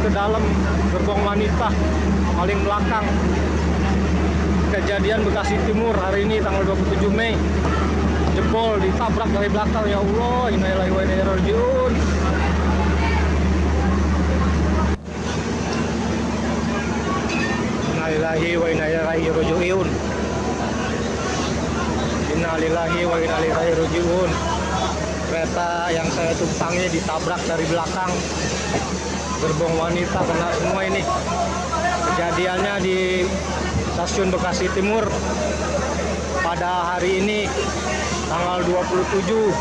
ke dalam gerbong wanita paling belakang. Kejadian Bekasi Timur hari ini tanggal 27 Mei. Jebol ditabrak dari belakang, ya Allah, innalillahi wa inna ilaihi raji'un. Innalillahi wa inna ilaihi raji'un. Innalillahi wa inna ilaihi raji'un. Kereta yang saya tumpangi ditabrak dari belakang. Gerbong wanita kena semua ini. Kejadiannya di Stasiun Bekasi Timur pada hari ini tanggal 27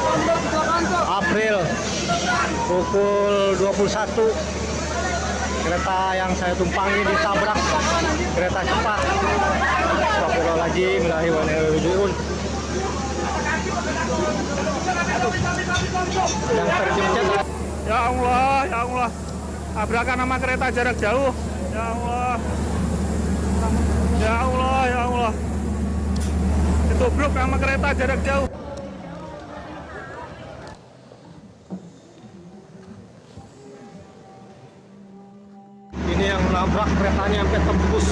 April pukul 21. Kereta yang saya tumpangi ditabrak kereta cepat. Astagfirullahaladzim, innalillahi wa inna ilaihi raji'un. Yang terjepit. Ya Allah, ya Allah. Tabrakan sama kereta jarak jauh. Ya Allah. Ya Allah, ya Allah. Ditubruk sama kereta jarak jauh. Ini yang menabrak keretanya sampai tembus,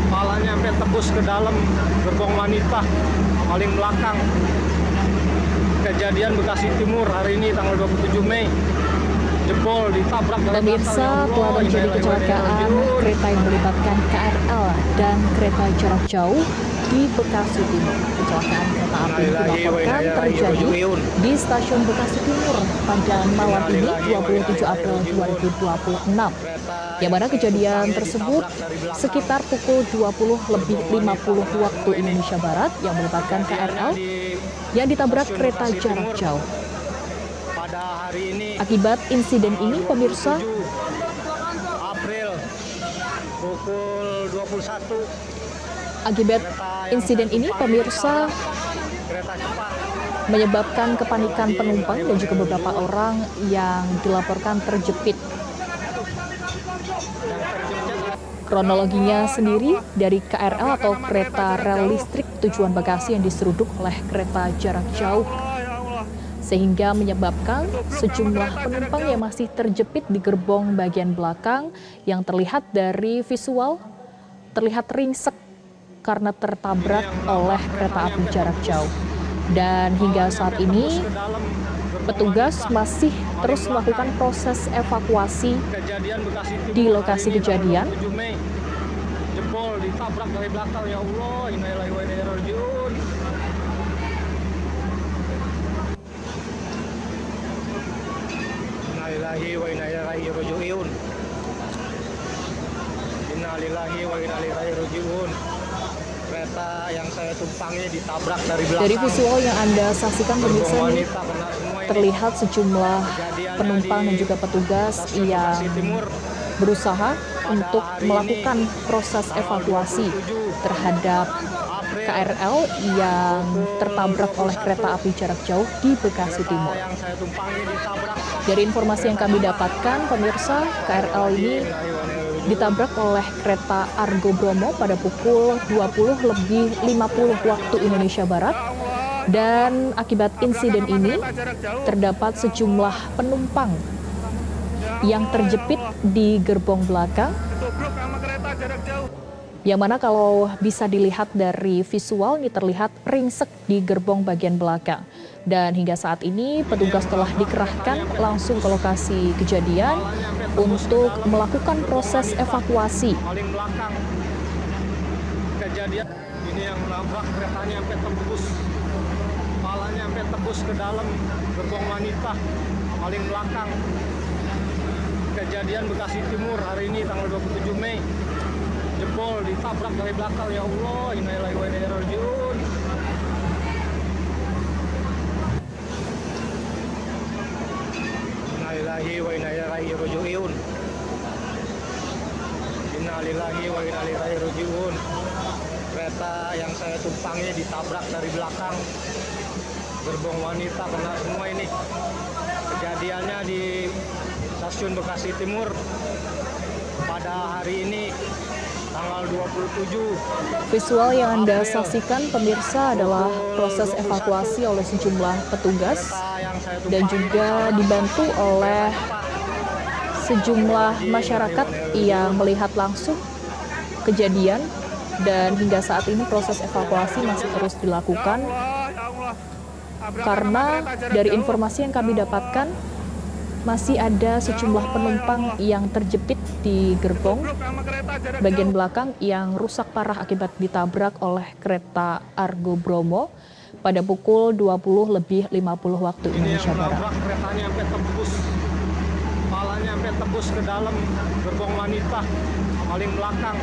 kepalanya sampai tembus ke dalam gerbong wanita paling belakang. Kejadian Bekasi Timur hari ini tanggal 27 Mei. Jebol ditabrak dari Pemirsa, telah terjadi kecelakaan kereta yang melibatkan KRL dan kereta jarak jauh di Bekasi Timur. Kecelakaan kereta api dilaporkan terjadi di Stasiun Bekasi Timur pada malam ini 27 April 2026. Yang mana kejadian tersebut sekitar pukul 20:50 waktu Indonesia Barat yang melibatkan KRL yang ditabrak kereta jarak jauh. Akibat insiden ini, pemirsa, April pukul 21. Akibat insiden ini, pemirsa, Kereta cepat. menyebabkan kepanikan penumpang dan juga beberapa orang yang dilaporkan terjepit. Kronologinya sendiri dari KRL atau kereta rel listrik tujuan Bekasi yang diseruduk oleh kereta jarak jauh, sehingga menyebabkan sejumlah penumpang yang masih terjepit di gerbong bagian belakang yang terlihat dari visual terlihat ringsek karena tertabrak oleh kereta api jarak jauh. Dan hingga saat ini petugas masih terus melakukan proses evakuasi di lokasi kejadian. Jebol ditabrak dari belakang, ya Allah, innalillahi wa inna ilaihi raji'un. Innalillahi wa inna ilaihi raji'un. Innalillahi wa inna ilaihi raji'un. Kereta yang saya tumpangi ditabrak dari belakang. Dari visual yang Anda saksikan, pemirsa, ini terlihat sejumlah penumpang dan juga petugas yang berusaha untuk melakukan proses evakuasi terhadap KRL yang tertabrak oleh kereta api jarak jauh di Bekasi Timur. Dari informasi yang kami dapatkan, pemirsa, KRL ini ditabrak oleh kereta Argo Bromo pada pukul 20:50 waktu Indonesia Barat. Dan akibat insiden ini, terdapat sejumlah penumpang yang terjepit di gerbong belakang, yang mana kalau bisa dilihat dari visual ini terlihat ringsek di gerbong bagian belakang. Dan hingga saat ini petugas telah dikerahkan langsung ke lokasi kejadian untuk melakukan proses evakuasi. Paling belakang. Kejadian ini yang menabrak keretanya sampai tembus, kepalanya sampai tembus ke dalam gerbong wanita paling belakang. Kejadian Bekasi Timur hari ini tanggal 27 Mei. Jebol ditabrak dari belakang, ya Allah, innalillahi wa inna ilaihi raji'un. Innalillahi wa inna ilaihi raji'un. Innalillahi wa inna ilaihi raji'un. Kereta yang saya tumpangi ditabrak dari belakang. Gerbong wanita kena semua ini. Kejadiannya di Stasiun Bekasi Timur pada hari ini tanggal 27. Visual yang Anda saksikan, pemirsa, adalah proses evakuasi oleh sejumlah petugas dan juga dibantu oleh sejumlah masyarakat yang melihat langsung kejadian dan hingga saat ini proses evakuasi masih terus dilakukan karena dari informasi yang kami dapatkan masih ada sejumlah penumpang yang terjepit di gerbong bagian belakang yang rusak parah akibat ditabrak oleh kereta Argo Bromo pada pukul 20:50 waktu Indonesia Barat. Keretanya sampai tembus, kepalanya sampai tembus ke dalam gerbong wanita paling belakang.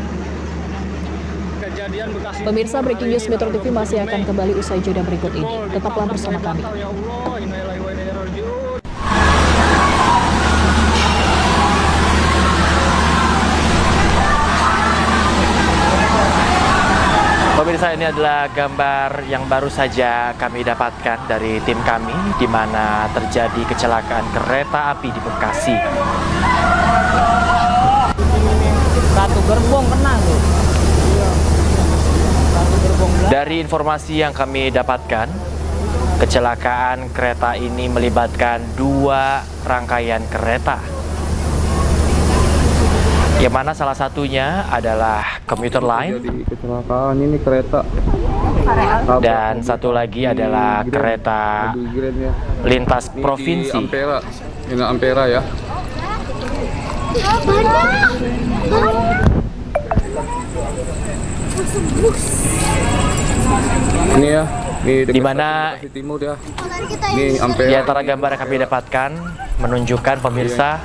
Kejadian Bekasi. Pemirsa, Breaking News Metro TV masih akan kembali usai jeda berikut ini. Tetaplah bersama kami. Ya Allah, innalillahi wa inna ilaihi raji'un. Pemirsa, ini adalah gambar yang baru saja kami dapatkan dari tim kami di mana terjadi kecelakaan kereta api di Bekasi. Satu gerbong kena tuh. Satu gerbong belakang. Dari informasi yang kami dapatkan, kecelakaan kereta ini melibatkan 2 rangkaian kereta. Yang mana salah satunya adalah komuter line. Jadi kecelakaan ini kereta. Dan satu lagi adalah kereta Mobil Grand ya. lintas Ini provinsi. Di Ampera. Ini Ampera ya. Ini ya. Ini dekat Di mana Bekasi Timur ya. Ini Ampera. di antara gambar yang kami dapatkan menunjukkan pemirsa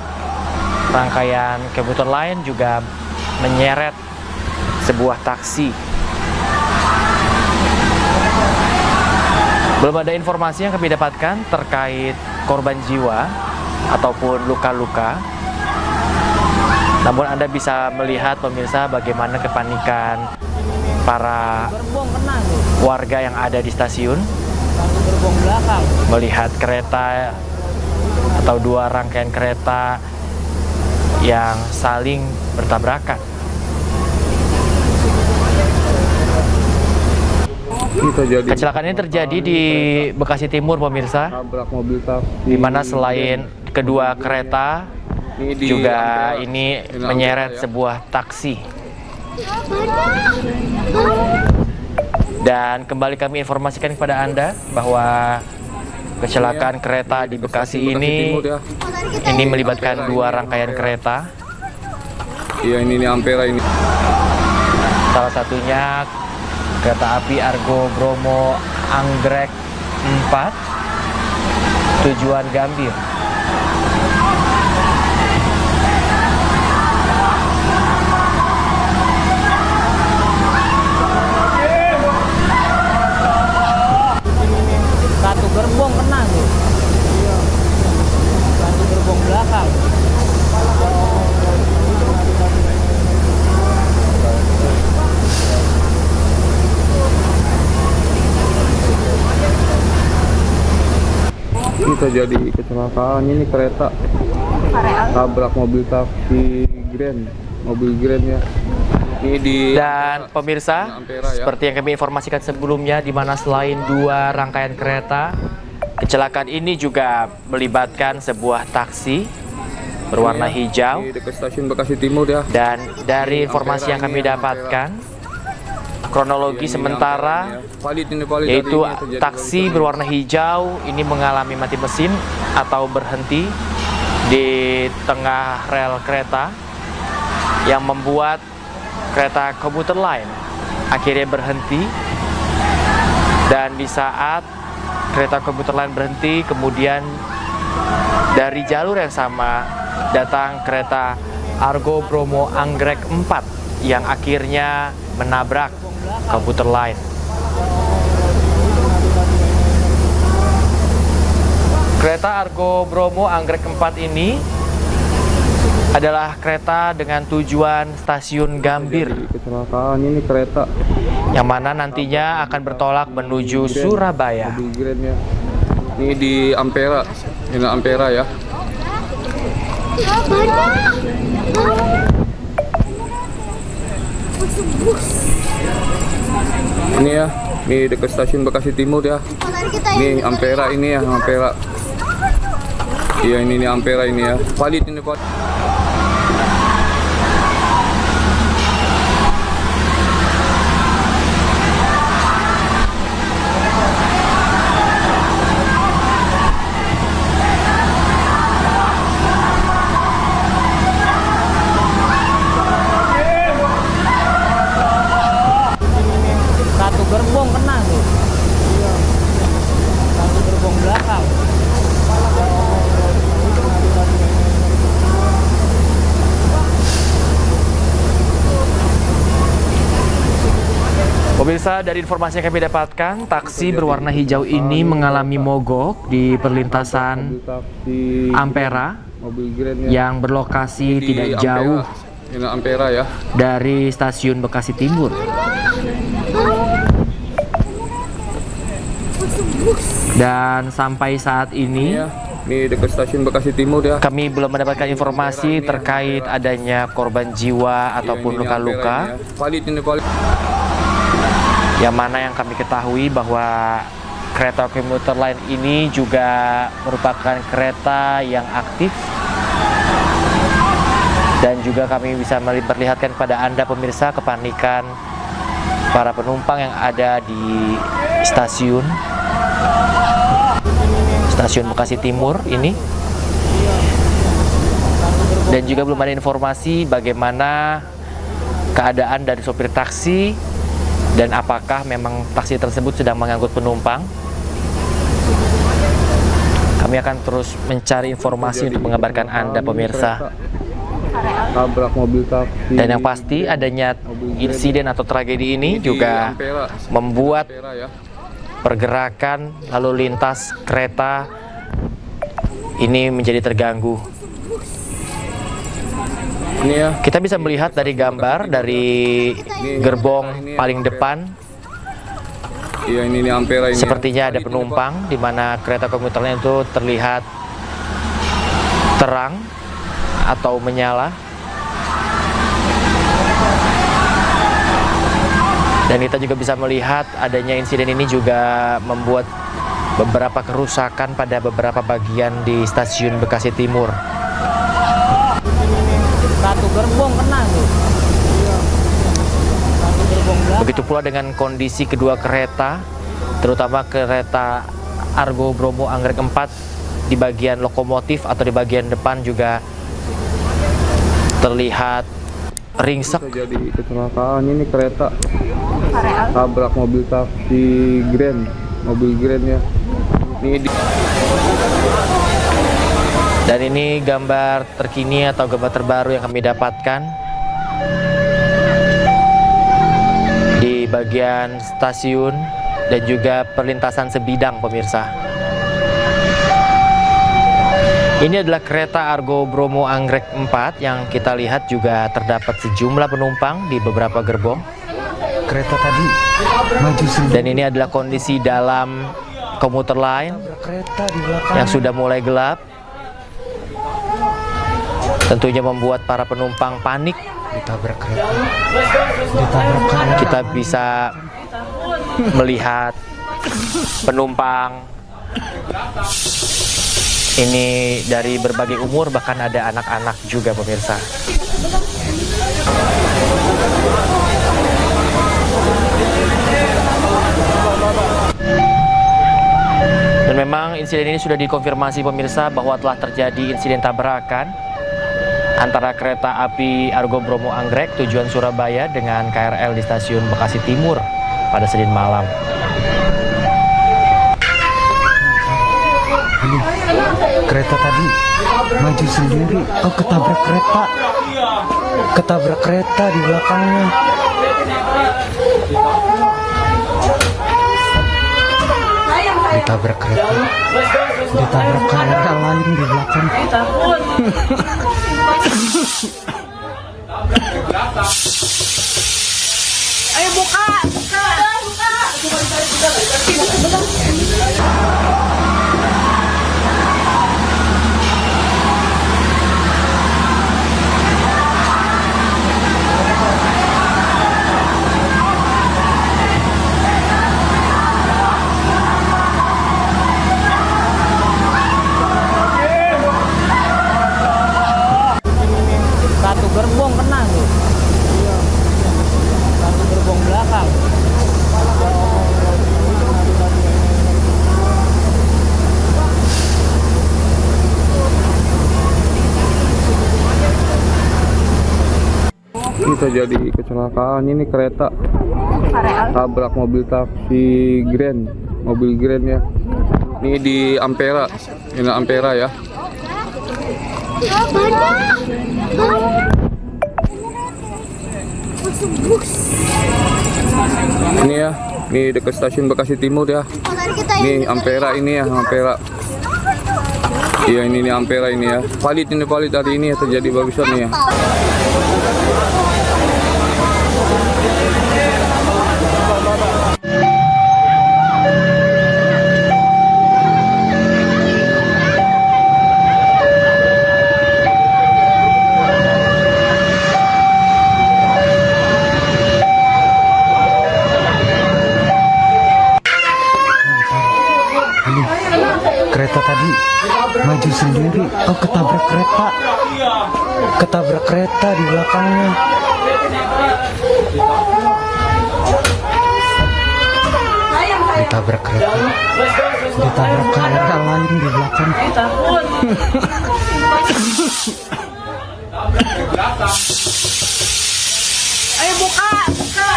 rangkaian komuter lain juga menyeret sebuah taksi. Belum ada informasi yang kami dapatkan terkait korban jiwa ataupun luka-luka. Namun Anda bisa melihat pemirsa bagaimana kepanikan para Gerbong kena tuh. warga yang ada di stasiun Satu gerbong belakang. melihat kereta atau 2 rangkaian kereta yang saling bertabrakan. Kecelakaan ini terjadi di Bekasi Timur, pemirsa, Tabrak mobil taksi. di mana selain kedua kereta Ini di juga Ampera. ini Ampera menyeret ya. sebuah taksi. Dan kembali kami informasikan kepada Anda bahwa kecelakaan kereta di Bekasi ini Timur ya. ini melibatkan 2 rangkaian kereta. Iya, ini Ampera ini. Salah satunya kereta api Argo Bromo Anggrek 4 tujuan Gambir. Satu gerbong kena tuh. Satu gerbong belakang. Ini terjadi kecelakaan ini kereta. Tabrak mobil taksi Grand. Mobil Grand ya. Ini di Dan pemirsa, Ampera ya. seperti yang kami informasikan sebelumnya, di mana selain 2 rangkaian kereta, kecelakaan ini juga melibatkan sebuah taksi berwarna hijau. Di dekat stasiun Bekasi Timur ya. Dan dari informasi yang kami Ampera. dapatkan, kronologi Ini sementara Ampera ya. Valid yaitu hari ini terjadi taksi kecelakaan. berwarna hijau ini mengalami mati mesin atau berhenti di tengah rel kereta yang membuat kereta komuter lain akhirnya berhenti. Dan di saat kereta komuter lain berhenti, kemudian dari jalur yang sama datang kereta Argo Bromo Anggrek 4 yang akhirnya menabrak komuter lain. Kereta Argo Bromo Anggrek 4 ini adalah kereta dengan tujuan stasiun Gambir, Terjadi kecelakaan ini kereta. yang mana nantinya akan bertolak menuju Surabaya. Mobil Grand ya. Ini di Ampera. Ini Ampera ya. Ini ya. Ini dekat stasiun Bekasi Timur ya. Ini Ampera ini ya, Ampera. Iya, ini Ampera ini ya. Valid ini Valid. Pemirsa, dari informasi yang kami dapatkan, taksi berwarna hijau ini mengalami mogok di perlintasan Mobil taksi Ampera mobil Grand ya. yang berlokasi Di tidak Ampera. jauh Ini Ampera ya. dari stasiun Bekasi Timur. Dan sampai saat ini Ya. Ini dekat stasiun Bekasi Timur ya. kami belum mendapatkan informasi terkait adanya korban jiwa ataupun Ini luka-luka. Ampera ini ya. Valid ini valid. Yang mana yang kami ketahui bahwa kereta komuter lain ini juga merupakan kereta yang aktif. Dan juga kami bisa memperlihatkan kepada Anda pemirsa kepanikan para penumpang yang ada di stasiun Bekasi Timur ini. Dan juga belum ada informasi bagaimana keadaan dari sopir taksi dan apakah memang taksi tersebut sedang mengangkut penumpang. Kami akan terus mencari informasi untuk mengabarkan Anda pemirsa. Tabrak mobil taksi. Dan yang pasti adanya insiden atau tragedi ini Di juga Ampera. membuat Ampera ya. pergerakan lalu lintas kereta ini menjadi terganggu. Ini ya. Kita bisa melihat dari gambar dari gerbong paling depan, Iya ini Ampera ini. sepertinya ya. ada Valid ini, penumpang di mana kereta komuternya itu terlihat terang atau menyala. Dan kita juga bisa melihat adanya insiden ini juga membuat beberapa kerusakan pada beberapa bagian di stasiun Bekasi Timur. Satu gerbong kena tuh. Satu gerbong belakang. Begitu pula dengan kondisi kedua kereta, terutama kereta Argo Bromo Anggrek 4 di bagian lokomotif atau di bagian depan juga terlihat ringsek. Terjadi kecelakaan ini kereta tabrak mobil taksi Grand, mobil Grand ya. Ini di Dan ini gambar terkini atau gambar terbaru yang kami dapatkan di bagian stasiun dan juga perlintasan sebidang pemirsa. Ini adalah kereta Argo Bromo Anggrek 4 yang kita lihat juga terdapat sejumlah penumpang di beberapa gerbong. Kereta tadi maju sendiri. Dan ini adalah kondisi dalam komuter lain Kereta di belakang. yang sudah mulai gelap. Tentunya membuat para penumpang panik. Ditabrak kereta. Ditabrak kereta. Kita bisa melihat penumpang ini dari berbagai umur, bahkan ada anak-anak juga pemirsa. Dan memang insiden ini sudah dikonfirmasi pemirsa bahwa telah terjadi insiden tabrakan antara kereta api Argo Bromo Anggrek tujuan Surabaya dengan KRL di stasiun Bekasi Timur pada Senin malam. Kereta tadi maju sendiri. Oh, ketabrak kereta. Ketabrak kereta di belakangnya. Ditabrak kereta. Ditabrak kereta lain di belakang. Ayo buka, buka. Satu gerbong kena tuh. Satu gerbong belakang. Ini terjadi kecelakaan ini kereta tabrak mobil taksi Grand, mobil Grand ya. Ini di Ampera, ini Ampera ya. Ini ya, ini dekat stasiun Bekasi Timur ya. Ini Ampera ini ya, Ampera. Iya ini Ampera ini ya. Valid hari ini ya, terjadi barusan nih ya. Kereta tadi maju sendiri. Oh, ketabrak kereta. Ketabrak kereta di belakangnya. Ditabrak kereta. Ditabrak kereta lain di belakang. Ayo buka, buka.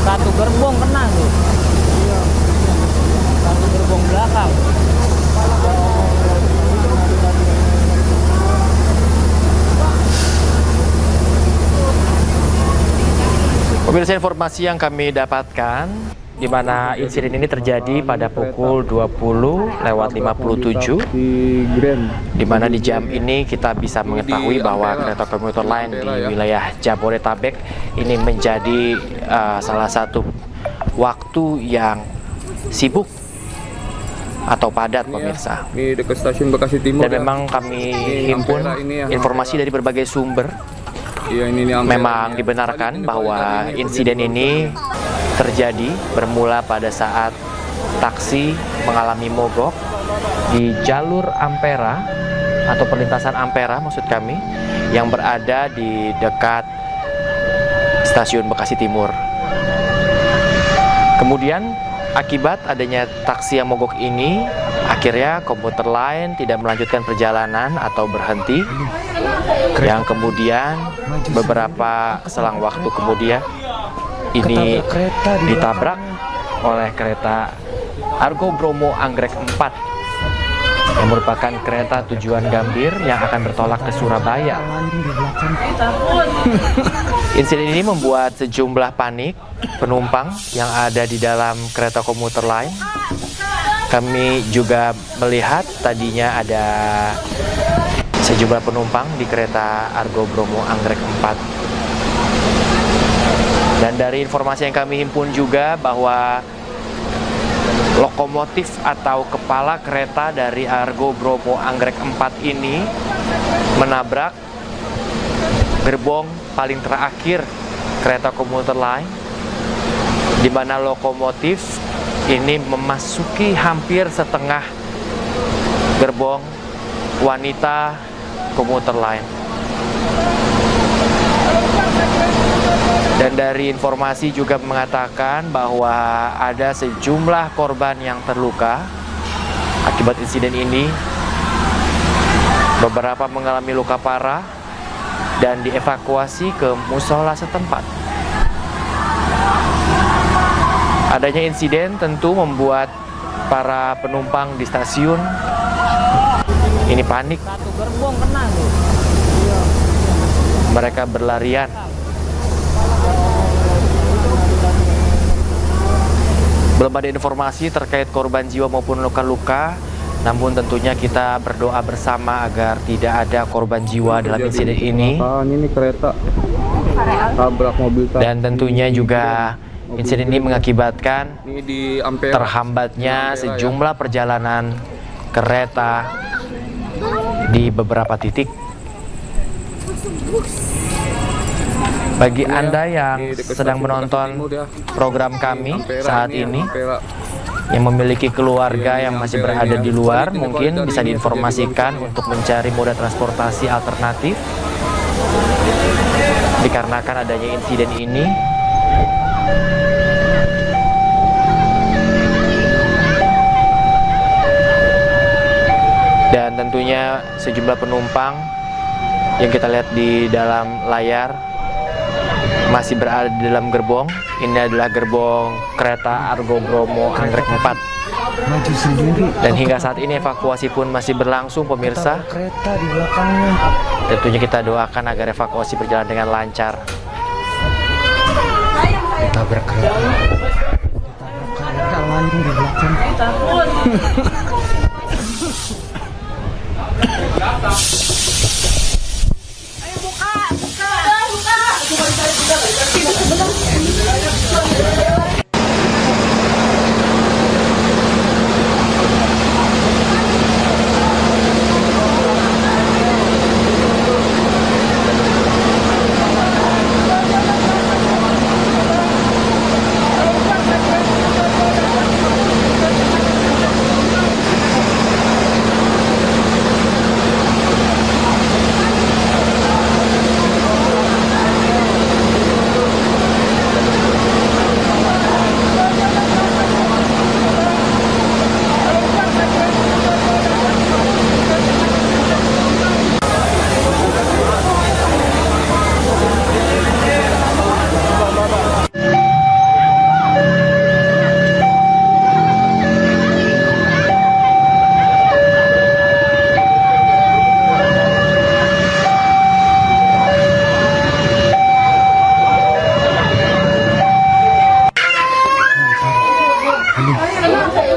Satu gerbong kena tuh. Satu gerbong belakang. Pemirsa, informasi yang kami dapatkan di mana insiden ini terjadi pada pukul 20:57, di mana di jam ini kita bisa mengetahui bahwa kereta komuter lain di wilayah Jabodetabek ini menjadi salah satu waktu yang sibuk atau padat, pemirsa. Ini dekat stasiun Bekasi Timur. Dan memang kami himpun informasi dari berbagai sumber. Iya, ini Memang dibenarkan bahwa insiden ini terjadi bermula pada saat taksi mengalami mogok di jalur Ampera atau perlintasan Ampera maksud kami, yang berada di dekat stasiun Bekasi Timur. Kemudian akibat adanya taksi yang mogok ini, akhirnya komuter lain tidak melanjutkan perjalanan atau berhenti, yang kemudian beberapa selang waktu kemudian ini ditabrak oleh kereta Argo Bromo Anggrek 4 yang merupakan kereta tujuan Gambir yang akan bertolak ke Surabaya. Insiden ini membuat sejumlah panik penumpang yang ada di dalam kereta komuter lain. Kami juga melihat tadinya ada sejumlah penumpang di kereta Argo Bromo Anggrek 4. Dan dari informasi yang kami himpun juga bahwa lokomotif atau kepala kereta dari Argo Bromo Anggrek 4 ini menabrak gerbong paling terakhir kereta komuter lain, di mana lokomotif ini memasuki hampir setengah gerbong wanita komuter lain. Dan dari informasi juga mengatakan bahwa ada sejumlah korban yang terluka akibat insiden ini. Beberapa mengalami luka parah dan dievakuasi ke musola setempat. Adanya insiden tentu membuat para penumpang di stasiun ini panik. Satu gerbong kena tuh. Mereka berlarian. Belum ada informasi terkait korban jiwa maupun luka-luka, namun tentunya kita berdoa bersama agar tidak ada korban jiwa dalam insiden ini. Ini kereta tabrak mobil taksi. Dan tentunya juga insiden ini mengakibatkan Ini di Ampera. terhambatnya sejumlah perjalanan kereta di beberapa titik. Bagi Anda yang sedang menonton program kami saat ini, yang memiliki keluarga yang masih berada di luar, mungkin bisa diinformasikan untuk mencari moda transportasi alternatif dikarenakan adanya insiden ini. Dan tentunya sejumlah penumpang yang kita lihat di dalam layar masih berada di dalam gerbong. Ini adalah gerbong kereta Argo Bromo Anggrek 4. Maju sendiri. Dan hingga saat ini evakuasi pun masih berlangsung, pemirsa. Kereta di belakangnya. Tentunya kita doakan agar evakuasi berjalan dengan lancar. Ditabrak kereta. Ditabrak kereta lain di belakang. Ayo buka, buka.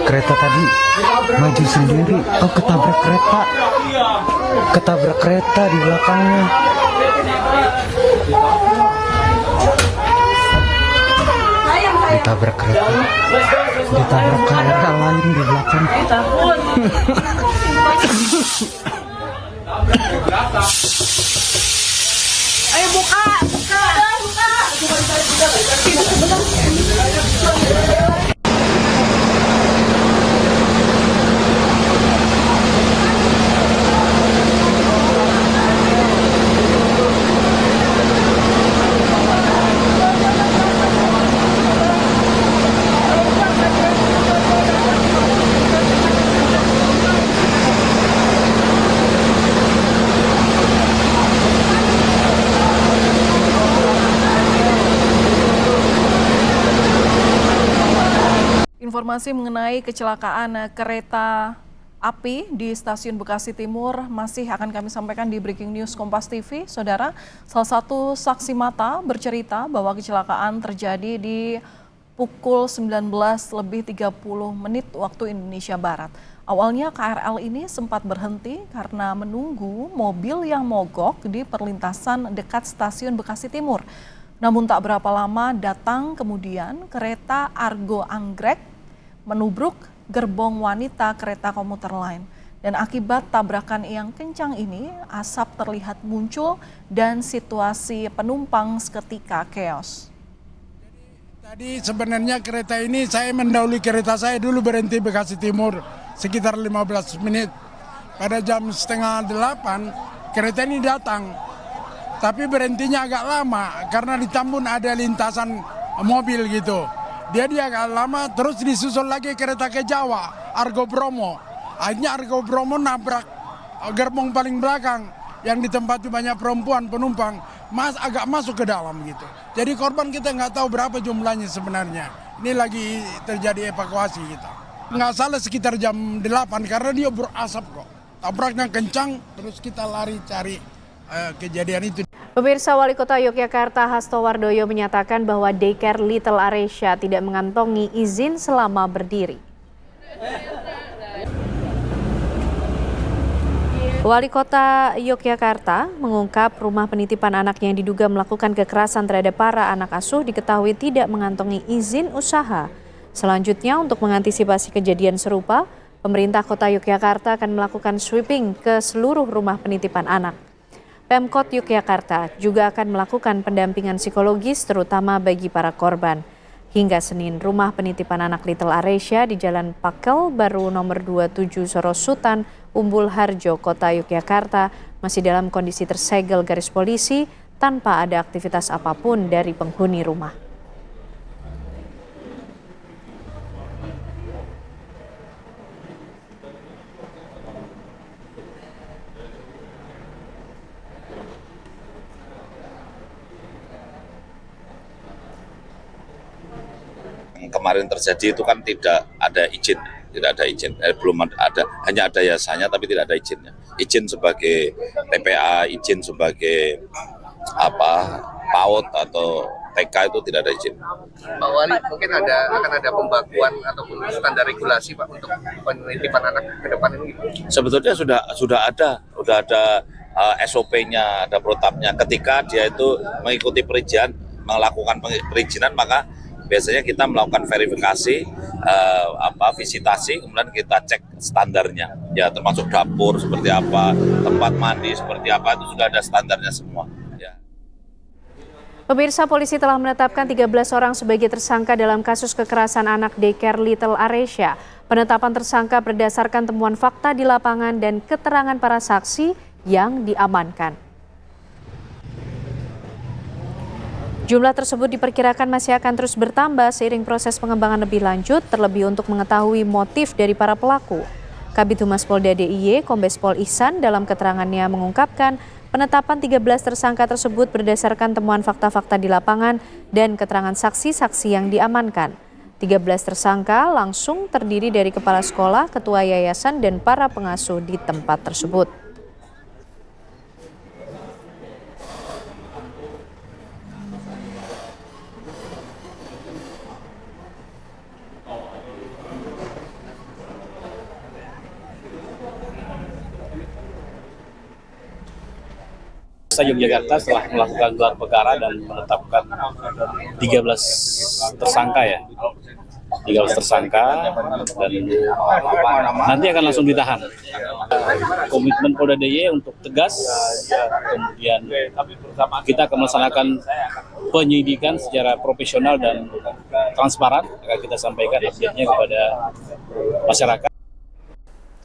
Kereta tadi maju sendiri. Oh, ketabrak kereta. Ketabrak kereta di belakangnya. Ditabrak kereta. Ditabrak kereta lain di belakang. Ayo buka, buka. Informasi mengenai kecelakaan kereta api di Stasiun Bekasi Timur masih akan kami sampaikan di Breaking News Kompas TV. Saudara, salah satu saksi mata bercerita bahwa kecelakaan terjadi di pukul 19:30 waktu Indonesia Barat. Awalnya KRL ini sempat berhenti karena menunggu mobil yang mogok di perlintasan dekat Stasiun Bekasi Timur. Namun tak berapa lama datang kemudian kereta Argo Anggrek menubruk gerbong wanita kereta komuter lain. Dan akibat tabrakan yang kencang ini, asap terlihat muncul dan situasi penumpang seketika chaos. Tadi sebenarnya kereta ini saya mendahului kereta saya dulu berhenti Bekasi Timur sekitar 15 menit. Pada jam 7:30 kereta ini datang. Tapi berhentinya agak lama karena di Tambun ada lintasan mobil gitu. Dia agak lama, terus disusul lagi kereta ke Jawa, Argo Bromo. Akhirnya Argo Bromo nabrak gerbong paling belakang yang ditempati banyak perempuan penumpang, agak masuk ke dalam gitu. Jadi korban kita nggak tahu berapa jumlahnya sebenarnya. Ini lagi terjadi evakuasi kita. Nggak salah sekitar jam 8 karena dia berasap kok. Tabraknya kencang, terus kita lari cari kejadian itu. Pemirsa, Wali Kota Yogyakarta Hasto Wardoyo menyatakan bahwa daycare Little Aresya tidak mengantongi izin selama berdiri. Wali Kota Yogyakarta mengungkap rumah penitipan anaknya yang diduga melakukan kekerasan terhadap para anak asuh diketahui tidak mengantongi izin usaha. Selanjutnya, untuk mengantisipasi kejadian serupa, pemerintah Kota Yogyakarta akan melakukan sweeping ke seluruh rumah penitipan anak. Pemkot Yogyakarta juga akan melakukan pendampingan psikologis terutama bagi para korban. Hingga Senin, rumah penitipan anak Little Aresya di Jalan Pakel Baru nomor 27 Sorosutan, Umbul Harjo, Kota Yogyakarta masih dalam kondisi tersegel garis polisi tanpa ada aktivitas apapun dari penghuni rumah. kemarin terjadi itu kan tidak ada izin, belum ada, hanya ada yayasannya tapi tidak ada izinnya. Izin sebagai TPA, izin sebagai PAUD atau TK itu tidak ada izin. Pak Wali, mungkin akan ada pembakuan ataupun standar regulasi Pak untuk penitipan anak ke depan ini? Sebetulnya sudah ada SOP-nya, ada protapnya. Ketika dia itu mengikuti perizinan, melakukan perizinan, maka biasanya kita melakukan verifikasi, visitasi, kemudian kita cek standarnya. Ya, termasuk dapur seperti apa, tempat mandi seperti apa, itu sudah ada standarnya semua. Ya. Pemirsa, polisi telah menetapkan 13 orang sebagai tersangka dalam kasus kekerasan anak daycare Little Aresia. Penetapan tersangka berdasarkan temuan fakta di lapangan dan keterangan para saksi yang diamankan. Jumlah tersebut diperkirakan masih akan terus bertambah seiring proses pengembangan lebih lanjut, terlebih untuk mengetahui motif dari para pelaku. Kabid Humas Polda DIY, Kombes Pol Ihsan, dalam keterangannya mengungkapkan penetapan 13 tersangka tersebut berdasarkan temuan fakta-fakta di lapangan dan keterangan saksi-saksi yang diamankan. 13 tersangka langsung terdiri dari kepala sekolah, ketua yayasan, dan para pengasuh di tempat tersebut. Yogyakarta setelah melakukan gelar perkara dan menetapkan 13 tersangka ya. 13 tersangka dan nanti akan langsung ditahan. Komitmen Polda DIY untuk tegas, kemudian kita akan melaksanakan penyidikan secara profesional dan transparan, akan kita sampaikan update-nya kepada masyarakat.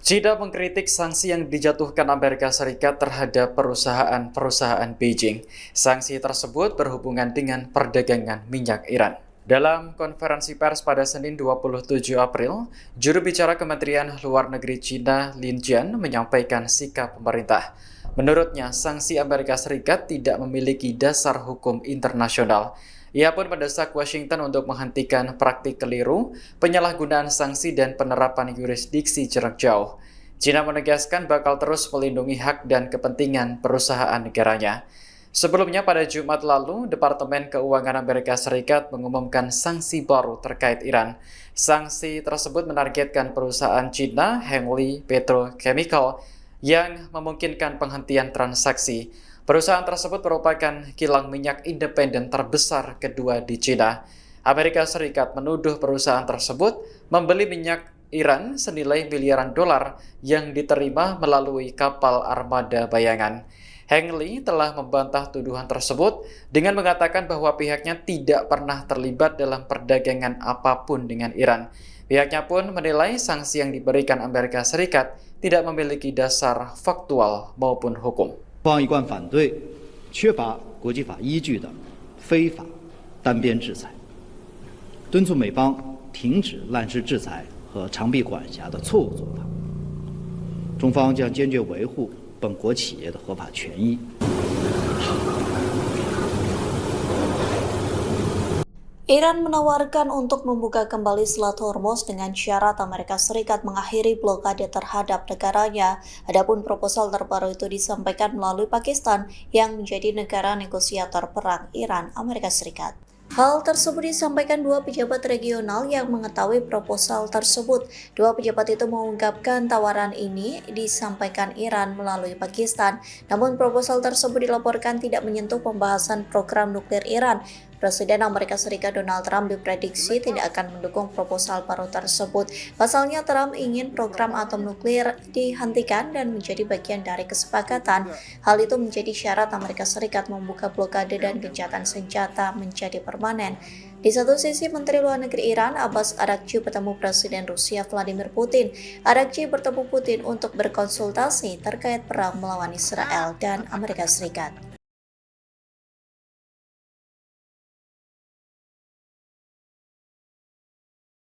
China mengkritik sanksi yang dijatuhkan Amerika Serikat terhadap perusahaan-perusahaan Beijing. Sanksi tersebut berhubungan dengan perdagangan minyak Iran. Dalam konferensi pers pada Senin 27 April, juru bicara Kementerian Luar Negeri China, Lin Jian, menyampaikan sikap pemerintah. Menurutnya, sanksi Amerika Serikat tidak memiliki dasar hukum internasional. Ia pun mendesak Washington untuk menghentikan praktik keliru, penyalahgunaan sanksi dan penerapan yurisdiksi jarak jauh. China menegaskan bakal terus melindungi hak dan kepentingan perusahaan negaranya. Sebelumnya pada Jumat lalu, Departemen Keuangan Amerika Serikat mengumumkan sanksi baru terkait Iran. Sanksi tersebut menargetkan perusahaan China, Hengli Petrochemical, yang memungkinkan penghentian transaksi. Perusahaan tersebut merupakan kilang minyak independen terbesar kedua di China. Amerika Serikat menuduh perusahaan tersebut membeli minyak Iran senilai miliaran dolar yang diterima melalui kapal armada bayangan. Hengli telah membantah tuduhan tersebut dengan mengatakan bahwa pihaknya tidak pernah terlibat dalam perdagangan apapun dengan Iran. Pihaknya pun menilai sanksi yang diberikan Amerika Serikat tidak memiliki dasar faktual maupun hukum. 方一贯反对缺乏国际法依据的非法单边制裁，敦促美方停止滥施制裁和长臂管辖的错误做法。中方将坚决维护本国企业的合法权益。 Iran menawarkan untuk membuka kembali Selat Hormuz dengan syarat Amerika Serikat mengakhiri blokade terhadap negaranya. Adapun proposal terbaru itu disampaikan melalui Pakistan yang menjadi negara negosiator perang Iran Amerika Serikat. Hal tersebut disampaikan dua pejabat regional yang mengetahui proposal tersebut. Dua pejabat itu mengungkapkan tawaran ini disampaikan Iran melalui Pakistan. Namun proposal tersebut dilaporkan tidak menyentuh pembahasan program nuklir Iran. Presiden Amerika Serikat Donald Trump diprediksi tidak akan mendukung proposal baru tersebut. Pasalnya Trump ingin program atom nuklir dihentikan dan menjadi bagian dari kesepakatan. Hal itu menjadi syarat Amerika Serikat membuka blokade dan gencatan senjata menjadi permanen. Di satu sisi, Menteri Luar Negeri Iran Abbas Araghchi bertemu Presiden Rusia Vladimir Putin. Araghchi bertemu Putin untuk berkonsultasi terkait perang melawan Israel dan Amerika Serikat.